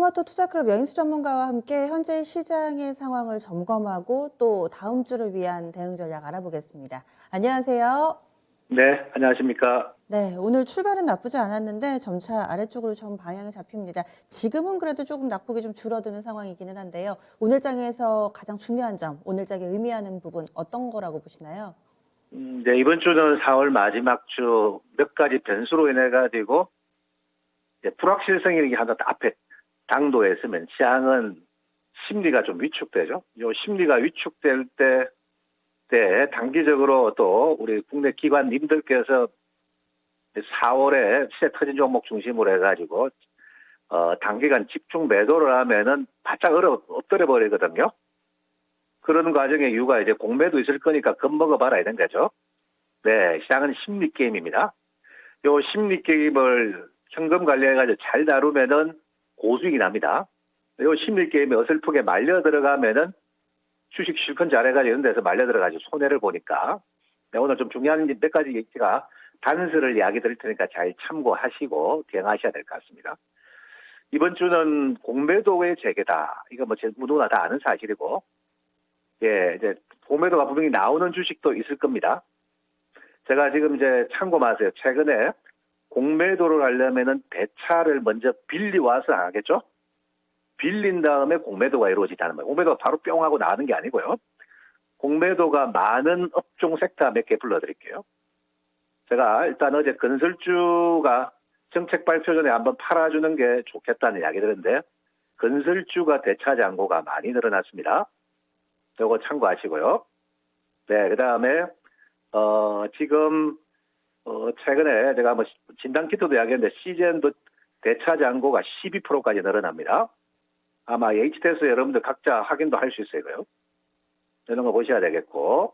토마토 투자클럽 여인수 전문가와 함께 현재 시장의 상황을 점검하고 또 다음 주를 위한 대응 전략 알아보겠습니다. 안녕하세요. 네, 안녕하십니까. 네, 오늘 출발은 나쁘지 않았는데 점차 아래쪽으로 좀 방향이 잡힙니다. 지금은 그래도 조금 낙폭이 좀 줄어드는 상황이기는 한데요. 오늘 장에서 가장 중요한 점, 오늘 장에 의미하는 부분 어떤 거라고 보시나요? 네, 이번 주는 4월 마지막 주 몇 가지 변수로 인해 가지고 불확실성이 하나 앞에 당도에 있으면 시장은 심리가 좀 위축되죠. 요 심리가 위축될 때 단기적으로 또 우리 국내 기관님들께서 4월에 시세 터진 종목 중심으로 해가지고 단기간 집중 매도를 하면은 바짝 엎드려 버리거든요. 그런 과정의 이유가 이제 공매도 있을 거니까 겁먹어봐라 이런 거죠. 네, 시장은 심리 게임입니다. 요 심리 게임을 현금 관리해가지고 잘 다루면은 고수익이 납니다. 요 심리 게임에 어설프게 말려 들어가면은 주식 실컷 잘해가지고 이런 데서 말려 들어가지고 손해를 보니까 네, 오늘 좀 중요한 몇 가지 얘기가 단서를 이야기 드릴 테니까 잘 참고하시고 대응하셔야 될 것 같습니다. 이번 주는 공매도의 재개다. 이거 뭐 누구나 다 아는 사실이고, 예, 이제 공매도가 분명히 나오는 주식도 있을 겁니다. 제가 지금 이제 참고하세요. 최근에 공매도를 하려면은 대차를 먼저 빌리 와서 하겠죠? 빌린 다음에 공매도가 이루어지다는 거예요. 공매도가 바로 뿅 하고 나오는 게 아니고요. 공매도가 많은 업종 섹터 몇 개 불러드릴게요. 제가 일단 어제 건설주가 정책 발표 전에 한번 팔아주는 게 좋겠다는 이야기 들었는데, 건설주가 대차 잔고가 많이 늘어났습니다. 이거 참고하시고요. 네, 그 다음에, 지금, 최근에 제가 뭐 진단키트도 이야기했는데, 시젠도 대차 잔고가 12%까지 늘어납니다. 아마 HTS 여러분들 각자 확인도 할 수 있어요. 이런 거 보셔야 되겠고.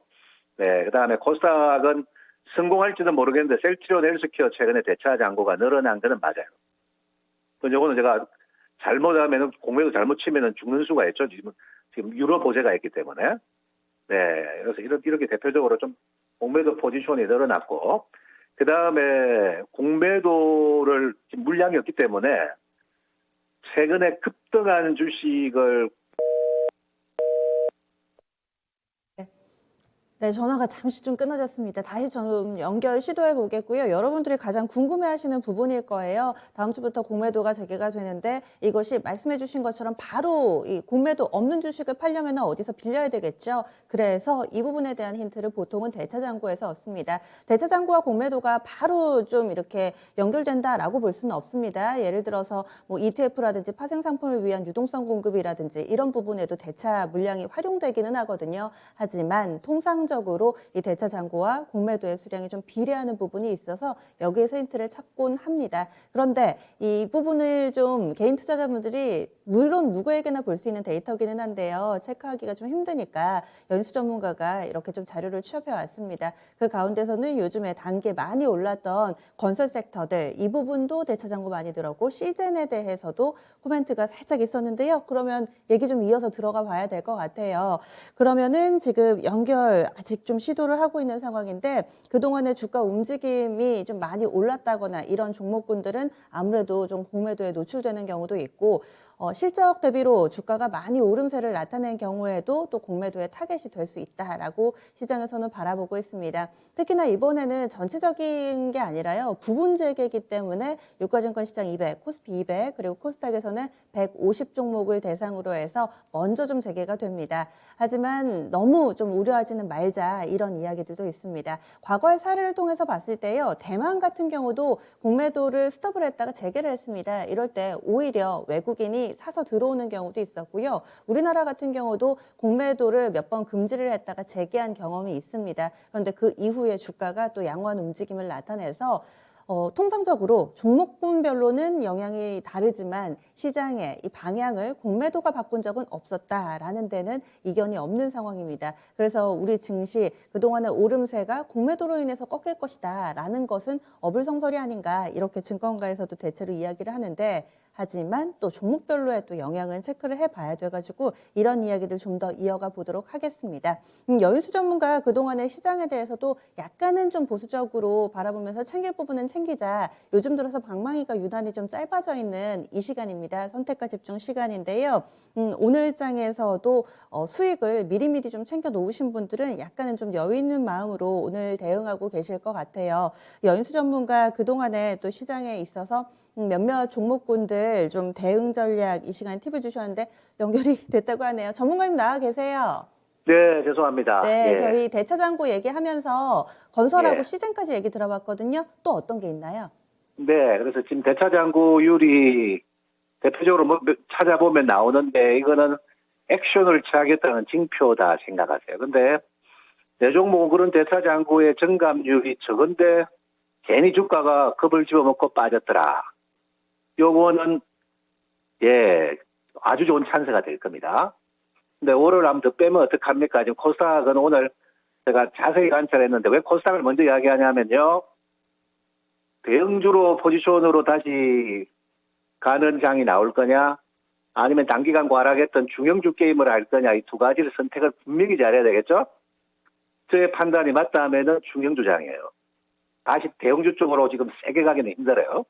네, 그 다음에 코스닥은 성공할지는 모르겠는데, 셀트리온 헬스케어 최근에 대차 잔고가 늘어난 거는 맞아요. 근데 이거는 제가 잘못하면, 공매도 잘못 치면 죽는 수가 있죠. 지금 유로 보세가 있기 때문에. 네, 그래서 이렇게 대표적으로 좀 공매도 포지션이 늘어났고, 그 다음에 공매도를 지금 물량이 없기 때문에 최근에 급등한 주식을 네, 전화가 잠시 좀 끊어졌습니다. 다시 좀 연결 시도해 보겠고요. 여러분들이 가장 궁금해하시는 부분일 거예요. 다음 주부터 공매도가 재개가 되는데 이것이 말씀해 주신 것처럼 바로 이 공매도 없는 주식을 팔려면 어디서 빌려야 되겠죠. 그래서 이 부분에 대한 힌트를 보통은 대차잔고에서 얻습니다. 대차잔고와 공매도가 바로 좀 이렇게 연결된다라고 볼 수는 없습니다. 예를 들어서 뭐 ETF라든지 파생상품을 위한 유동성 공급이라든지 이런 부분에도 대차 물량이 활용되기는 하거든요. 하지만 통상적으로 이 대차 잔고와 공매도의 수량이 좀 비례하는 부분이 있어서 여기에서 힌트를 찾곤 합니다. 그런데 이 부분을 좀 개인 투자자분들이 물론 누구에게나 볼 수 있는 데이터기는 한데요. 체크하기가 좀 힘드니까 연수 전문가가 이렇게 좀 자료를 취합해 왔습니다. 그 가운데서는 요즘에 단계 많이 올랐던 건설 섹터들 이 부분도 대차 잔고 많이 들었고 시젠에 대해서도 코멘트가 살짝 있었는데요. 그러면 얘기 좀 이어서 들어가 봐야 될 것 같아요. 그러면은 지금 연결 아직 좀 시도를 하고 있는 상황인데 그동안의 주가 움직임이 좀 많이 올랐다거나 이런 종목군들은 아무래도 좀 공매도에 노출되는 경우도 있고 실적 대비로 주가가 많이 오름세를 나타낸 경우에도 또 공매도의 타겟이 될 수 있다라고 시장에서는 바라보고 있습니다. 특히나 이번에는 전체적인 게 아니라요. 부분 재개이기 때문에 유가증권시장 200, 코스피 200 그리고 코스닥에서는 150 종목을 대상으로 해서 먼저 좀 재개가 됩니다. 하지만 너무 좀 우려하지는 말자 이런 이야기들도 있습니다. 과거의 사례를 통해서 봤을 때요. 대만 같은 경우도 공매도를 스톱을 했다가 재개를 했습니다. 이럴 때 오히려 외국인이 사서 들어오는 경우도 있었고요. 우리나라 같은 경우도 공매도를 몇 번 금지를 했다가 재개한 경험이 있습니다. 그런데 그 이후에 주가가 또 양호한 움직임을 나타내서 통상적으로 종목군별로는 영향이 다르지만 시장의 이 방향을 공매도가 바꾼 적은 없었다라는 데는 이견이 없는 상황입니다. 그래서 우리 증시 그동안의 오름세가 공매도로 인해서 꺾일 것이다라는 것은 어불성설이 아닌가 이렇게 증권가에서도 대체로 이야기를 하는데 하지만 또 종목별로의 또 영향은 체크를 해봐야 돼가지고 이런 이야기들 좀 더 이어가 보도록 하겠습니다. 여윤수 전문가 그동안의 시장에 대해서도 약간은 좀 보수적으로 바라보면서 챙길 부분은 챙기자. 요즘 들어서 방망이가 유난히 좀 짧아져 있는 이 시간입니다. 선택과 집중 시간인데요. 오늘 장에서도 수익을 미리미리 좀 챙겨 놓으신 분들은 약간은 좀 여유 있는 마음으로 오늘 대응하고 계실 것 같아요. 여윤수 전문가 그동안에 또 시장에 있어서 몇몇 종목군들 좀 대응 전략 이 시간에 팁을 주셨는데 연결이 됐다고 하네요. 전문가님 나와 계세요. 네, 죄송합니다. 네, 예. 저희 대차장고 얘기하면서 건설하고 예. 시젠까지 얘기 들어봤거든요. 또 어떤 게 있나요? 네, 그래서 지금 대차장구율이 대표적으로 뭐 찾아보면 나오는데 이거는 액션을 취하겠다는 징표다 생각하세요. 근데 내 종목은 그런 대차장구의 정감률이 적은데 괜히 주가가 겁을 집어먹고 빠졌더라. 요거는 예 아주 좋은 찬스가 될 겁니다. 근데 월요일 한번 더 빼면 어떡합니까? 지금 코스닥은 오늘 제가 자세히 관찰했는데 왜 코스닥을 먼저 이야기하냐면요. 대형주로 포지션으로 다시 가는 장이 나올 거냐 아니면 단기간 과락했던 중형주 게임을 할 거냐 이 두 가지를 선택을 분명히 잘해야 되겠죠. 저의 판단이 맞다 하면은 중형주 장이에요. 다시 대형주 쪽으로 지금 세게 가기는 힘들어요.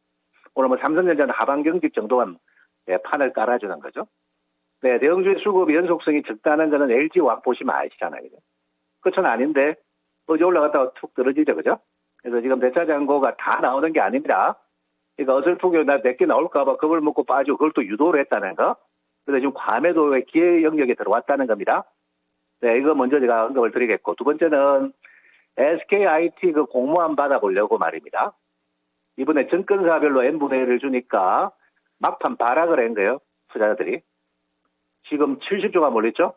오늘 뭐 삼성전자는 하반 경직 정도만 판을 깔아주는 거죠. 네, 대형주의 수급이 연속성이 적다는 거는 LG 왁 보시면 아시잖아요. 그죠? 그건 아닌데 어제 올라갔다가 툭 떨어지죠. 그죠? 그래서 지금 대차장고가 다 나오는 게 아닙니다. 그러니까 어설프게 나 몇 개 나올까봐 겁을 먹고 빠지고 그걸 또 유도를 했다는 거. 그래서 지금 과매도의 기회 영역에 들어왔다는 겁니다. 네, 이거 먼저 제가 언급을 드리겠고 두 번째는 SKIT 그 공모안 받아보려고 말입니다. 이번에 증권사별로 N분의 1을 주니까 막판 발악을 한 거예요. 투자자들이. 지금 70조가 몰렸죠?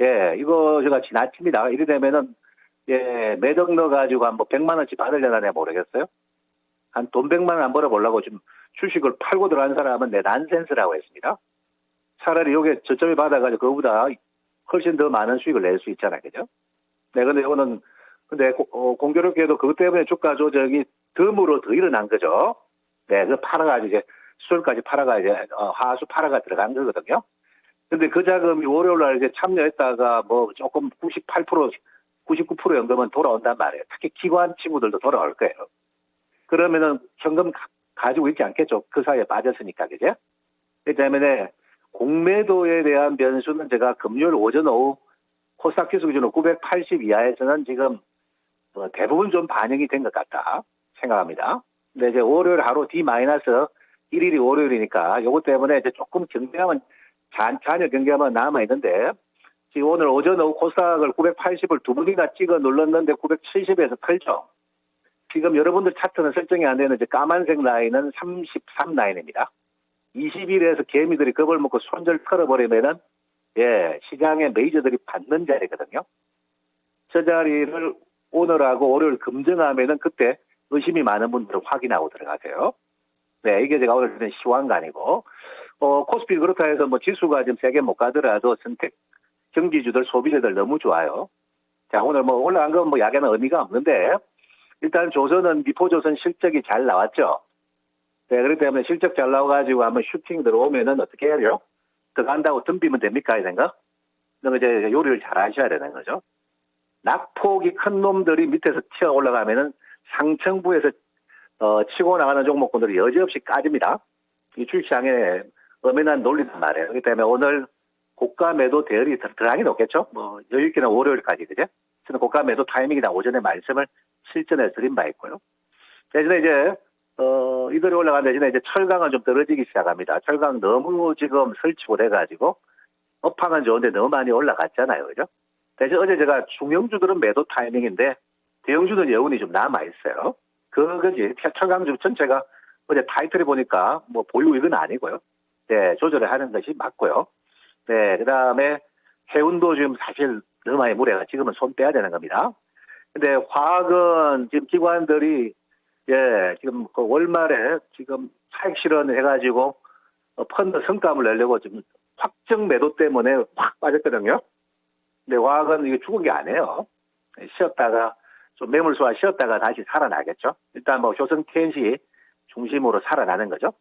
예, 이거 제가 지나칩니다. 이래 되면은, 예, 매덕 넣어가지고 한 뭐 100만 원씩 받으려나 내가 모르겠어요? 한 돈 100만 원 안 벌어보려고 지금 주식을 팔고 들어간 사람은 내 난센스라고 했습니다. 차라리 요게 저점에 받아가지고 그거보다 훨씬 더 많은 수익을 낼 수 있잖아요. 그죠? 네, 근데 이거는, 근데 공교롭게도 그것 때문에 주가 조정이 덤으로 더 일어난 거죠. 네, 그 팔아가지고 이제 수술까지 팔아가지고 하수 팔아가 들어간 거거든요. 근데 그 자금이 월요일 날 이제 참여했다가 뭐 조금 98%, 99% 연금은 돌아온단 말이에요. 특히 기관 친구들도 돌아올 거예요. 그러면은 현금 가지고 있지 않겠죠. 그 사이에 빠졌으니까, 그죠? 그렇기 때문에 공매도에 대한 변수는 제가 금요일 오전 오후 코스닥 지수 기준으로 980 이하에서는 지금 대부분 좀 반영이 된 것 같다 생각합니다. 근데 이제 월요일 하루 D-1일이 월요일이니까 요것 때문에 이제 조금 경계하면 잔여 경계하면 남아 있는데 지금 오늘 오전 오후 코스닥을 980을 두 번이나 찍어 눌렀는데 970에서 털죠. 지금 여러분들 차트는 설정이 안 되는 이제 까만색 라인은 33 라인입니다. 20일에서 개미들이 겁을 먹고 손절 털어버리면은 예, 시장의 메이저들이 받는 자리거든요. 저 자리를 오늘하고 월요일 금정하면은 그때 의심이 많은 분들은 확인하고 들어가세요. 네, 이게 제가 오늘 드린 시황관이고, 코스피 그렇다 해서 뭐 지수가 지금 세게 못 가더라도 선택 경기주들, 소비자들 너무 좋아요. 자, 오늘 뭐 올라간 건 뭐 약에는 의미가 없는데, 일단 조선은 미포조선 실적이 잘 나왔죠. 네, 그렇기 때문에 실적 잘 나와가지고 한번 슈팅 들어오면은 어떻게 해야 돼요? 들어간다고 덤비면 됩니까, 이 생각? 그럼 이제 요리를 잘 하셔야 되는 거죠. 낙폭이 큰 놈들이 밑에서 튀어 올라가면은 상층부에서 치고 나가는 종목군들이 여지없이 까집니다. 이 주식시장에 엄연한 논리단 말이에요. 그렇기 때문에 오늘 고가 매도 대열이 들어가기 높겠죠. 뭐 여유있게는 월요일까지 그죠? 저는 고가 매도 타이밍이다 오전에 말씀을 실전에 드린 바 있고요. 대신에 이제 이들이 올라간 대신에 이제 철강은 좀 떨어지기 시작합니다. 철강 너무 지금 설치고 돼가지고 업황은 좋은데 너무 많이 올라갔잖아요, 그죠? 대신 어제 제가 중형주들은 매도 타이밍인데 대형주는 여운이 좀 남아 있어요. 그거지 철강주 전체가 어제 타이틀을 보니까 뭐 보유 이건 아니고요. 네, 조절을 하는 것이 맞고요. 네, 그다음에 해운도 지금 사실 너무 많이 물에가 지금은 손 빼야 되는 겁니다. 근데 화학은 지금 기관들이 예, 지금 그 월말에 지금 차익 실현을 해가지고 펀드 성과를 내려고 지금 확정 매도 때문에 확 빠졌거든요. 근데 화학은 이게 죽은 게 아니에요. 쉬었다가 좀 매물수와 쉬었다가 다시 살아나겠죠. 일단 뭐 효성 TNC 중심으로 살아나는 거죠.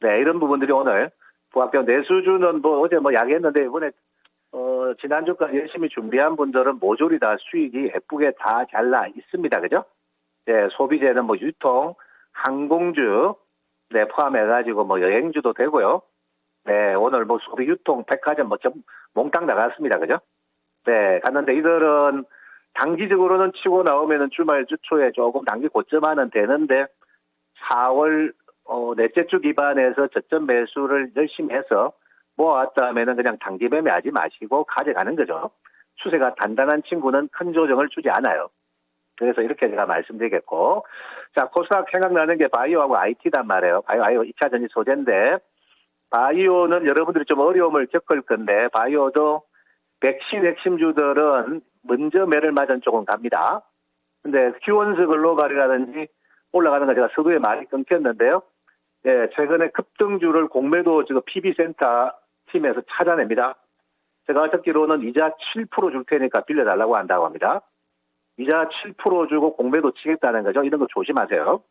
네, 이런 부분들이 오늘 부합격 내수주는 뭐 어제 뭐 야기했는데 이번에 지난주까지 열심히 준비한 분들은 모조리 다 수익이 예쁘게 다 잘 나 있습니다. 그죠? 네, 소비재는 뭐 유통, 항공주, 네, 포함해가지고 뭐 여행주도 되고요. 네, 오늘 뭐 소비 유통, 백화점 뭐 몽땅 나갔습니다. 그죠? 네, 갔는데 이들은 단기적으로는 치고 나오면은 주말 주 초에 조금 단기 고점화는 되는데 4월 넷째 주 기반에서 저점 매수를 열심히 해서 모아왔다 하면은 그냥 단기 매매하지 마시고 가져가는 거죠. 추세가 단단한 친구는 큰 조정을 주지 않아요. 그래서 이렇게 제가 말씀드리겠고, 자, 코스닥 생각나는 게 바이오하고 IT단 말이에요. 바이오 2차 전지 소재인데, 바이오는 여러분들이 좀 어려움을 겪을 건데, 바이오도 백신 핵심주들은 먼저 매를 맞은 쪽은 갑니다. 근데 큐원스 글로벌이라든지 올라가는 거 제가 서두에 많이 끊겼는데요. 예, 최근에 급등주를 공매도 지금 PB센터 팀에서 찾아냅니다. 제가 듣기로는 이자 7% 줄 테니까 빌려달라고 한다고 합니다. 이자 7% 주고 공매도 치겠다는 거죠. 이런 거 조심하세요.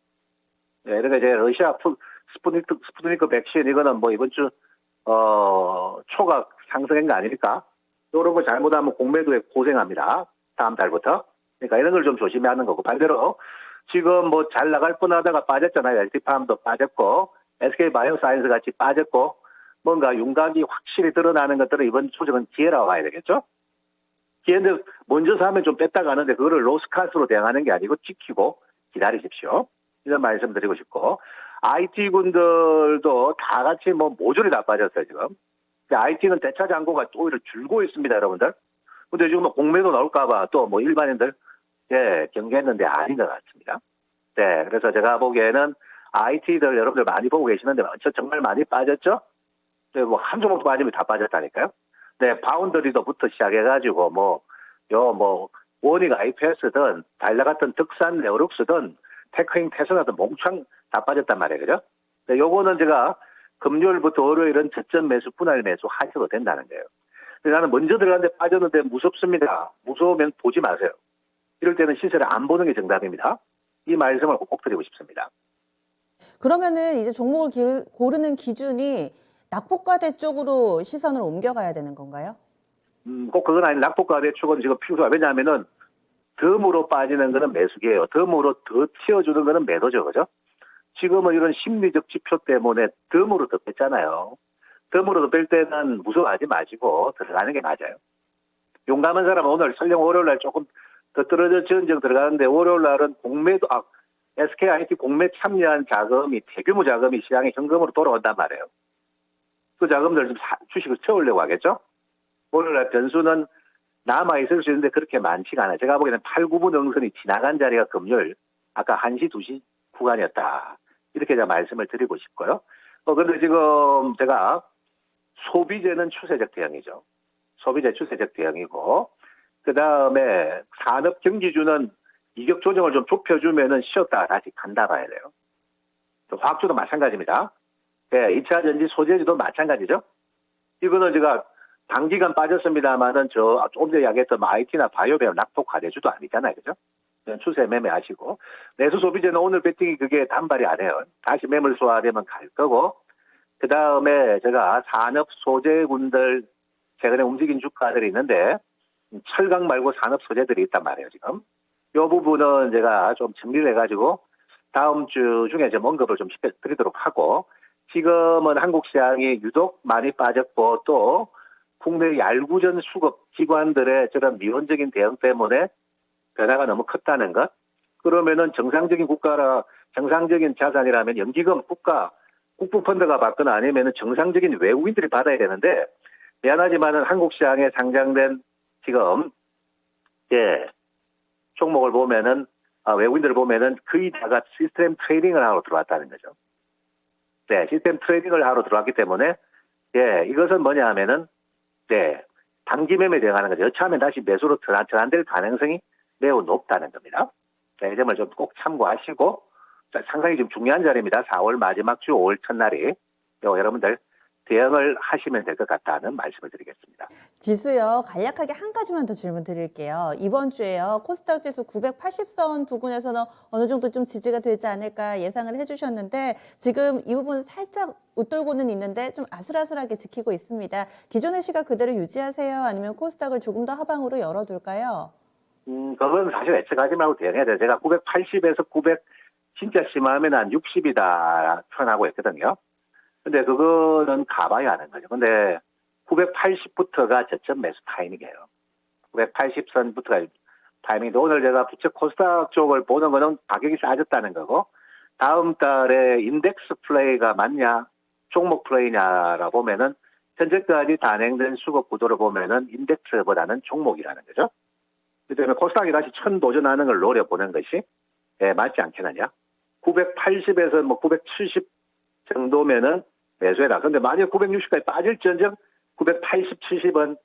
예, 그러니까 이제 러시아 스푸트니크 백신 이거는 뭐 이번 주 초가 상승한 거 아닙니까? 이런 거 잘못하면 공매도에 고생합니다. 다음 달부터. 그러니까 이런 걸 좀 조심하는 거고, 반대로 지금 뭐 잘 나갈 뻔하다가 빠졌잖아요. LT팜도 빠졌고 SK 바이오사이언스 같이 빠졌고, 뭔가 윤곽이 확실히 드러나는 것들은 이번 조정은 기회라고 봐야 되겠죠. 기회인데 먼저 사면 좀 뺐다 가는데 그거를 로스카스로 대응하는 게 아니고 지키고 기다리십시오. 이런 말씀 드리고 싶고, IT군들도 다 같이 뭐 모조리 다 빠졌어요 지금. IT는 대차 잔고가 오히려 줄고 있습니다, 여러분들. 근데 지금 뭐 공매도 나올까봐 또 뭐 일반인들 예, 경계했는데 아닌 것 같습니다. 네, 그래서 제가 보기에는 IT들 여러분들 많이 보고 계시는데 정말 많이 빠졌죠? 네, 뭐 한 종목 빠지면 다 빠졌다니까요. 네, 바운더리도부터 시작해가지고 원익 IPS든 달러 같은 득산 네오룩스든 테크인 테스라든 몽창 다 빠졌단 말이에요, 그죠? 네, 요거는 제가 금요일부터 월요일은 저점 매수, 분할 매수 하셔도 된다는 거예요. 근데 나는 먼저 들어갔는데 빠졌는데 무섭습니다. 무서우면 보지 마세요. 이럴 때는 시세를 안 보는 게 정답입니다. 이 말씀을 꼭 드리고 싶습니다. 그러면은 이제 종목을 고르는 기준이 낙폭과대 쪽으로 시선을 옮겨가야 되는 건가요? 꼭 그건 아닌 낙폭과대 축은 지금 필요해요. 왜냐하면은 덤으로 빠지는 거는 매수기예요. 덤으로 더 튀어주는 거는 매도죠, 그죠? 지금은 이런 심리적 지표 때문에 덤으로 더 뺐잖아요. 덤으로 더 뺄 때는 무서워하지 마시고 들어가는 게 맞아요. 용감한 사람은 오늘 설령 월요일날 조금 더 떨어져 전정 들어가는데 월요일날은 공매도 SKIT 공매 참여한 자금이 대규모 자금이 시장에 현금으로 돌아온단 말이에요. 그 자금들 좀 주식을 채우려고 하겠죠. 월요일날 변수는 남아 있을 수 있는데 그렇게 많지가 않아요. 제가 보기에는 8, 9분 응선이 지나간 자리가 금요일 아까 1시, 2시 구간이었다. 이렇게 제가 말씀을 드리고 싶고요. 그런데 지금 제가 소비재는 추세적 대응이죠. 소비재 추세적 대응이고, 그 다음에 산업 경기주는 이격 조정을 좀 좁혀주면은 쉬었다가 다시 간다 봐야 돼요. 화학주도 마찬가지입니다. 네, 2차 전지 소재주도 마찬가지죠. 이거는 제가 단기간 빠졌습니다만은 조금 전에 이야기했던 IT나 바이오배우 낙폭 과대주도 아니잖아요. 그죠? 추세 매매하시고, 내수 소비재는 오늘 배팅이 그게 단발이 안 해요. 다시 매물 소화되면 갈 거고, 그 다음에 제가 산업 소재군들 최근에 움직인 주가들이 있는데 철강 말고 산업 소재들이 있단 말이에요, 지금. 이 부분은 제가 좀 정리를 해가지고 다음 주 중에 좀 언급을 좀 드리도록 하고, 지금은 한국 시장이 유독 많이 빠졌고 또 국내 얄구전 수급 기관들의 저런 미온적인 대응 때문에 변화가 너무 컸다는 것. 그러면은 정상적인 자산이라면 연기금 국부펀드가 받거나 아니면은 정상적인 외국인들이 받아야 되는데, 미안하지만은 한국 시장에 상장된 지금 종목을 보면은 외국인들을 보면은 거의 다가 시스템 트레이딩을 하러 들어왔다는 거죠. 네, 시스템 트레이딩을 하러 들어왔기 때문에 이것은 뭐냐 하면은 단기 매매 대응하는 거죠. 여차하면 다시 매수로 전환될 가능성이 매우 높다는 겁니다. 네, 이 점을 좀 꼭 참고하시고, 상당히 좀 중요한 자리입니다. 4월 마지막 주 5월 첫날이 여러분들 대응을 하시면 될 것 같다는 말씀을 드리겠습니다. 지수요, 간략하게 한 가지만 더 질문 드릴게요. 이번 주에요, 코스닥 지수 980선 부근에서는 어느 정도 좀 지지가 되지 않을까 예상을 해주셨는데, 지금 이 부분 살짝 웃돌고는 있는데 좀 아슬아슬하게 지키고 있습니다. 기존의 시각 그대로 유지하세요? 아니면 코스닥을 조금 더 하방으로 열어둘까요? 그건 사실 예측하지 말고 대응해야 돼요. 제가 980에서 900 진짜 심하면 한 60이다 표현하고 있거든요. 근데 그거는 가봐야 하는 거죠. 근데 980부터가 저점 매수 타이밍이에요. 980선부터가 타이밍인데 오늘 제가 부채 코스닥 쪽을 보는 거는 가격이 싸졌다는 거고 다음 달에 인덱스 플레이가 맞냐 종목 플레이냐라 보면은 현재까지 단행된 수급 구도를 보면은 인덱스보다는 종목이라는 거죠. 그렇기 때문에 코스닥이 다시 천 도전하는 걸 노려보는 것이 맞지 않겠느냐. 980에서 뭐 970 정도면은 매수해라. 그런데 만약 960까지 빠질지언정 980, 70은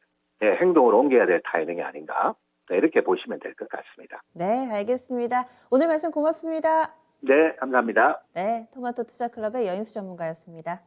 행동으로 옮겨야 될 타이밍이 아닌가. 이렇게 보시면 될 것 같습니다. 네, 알겠습니다. 오늘 말씀 고맙습니다. 네, 감사합니다. 네, 토마토 투자클럽의 여인수 전문가였습니다.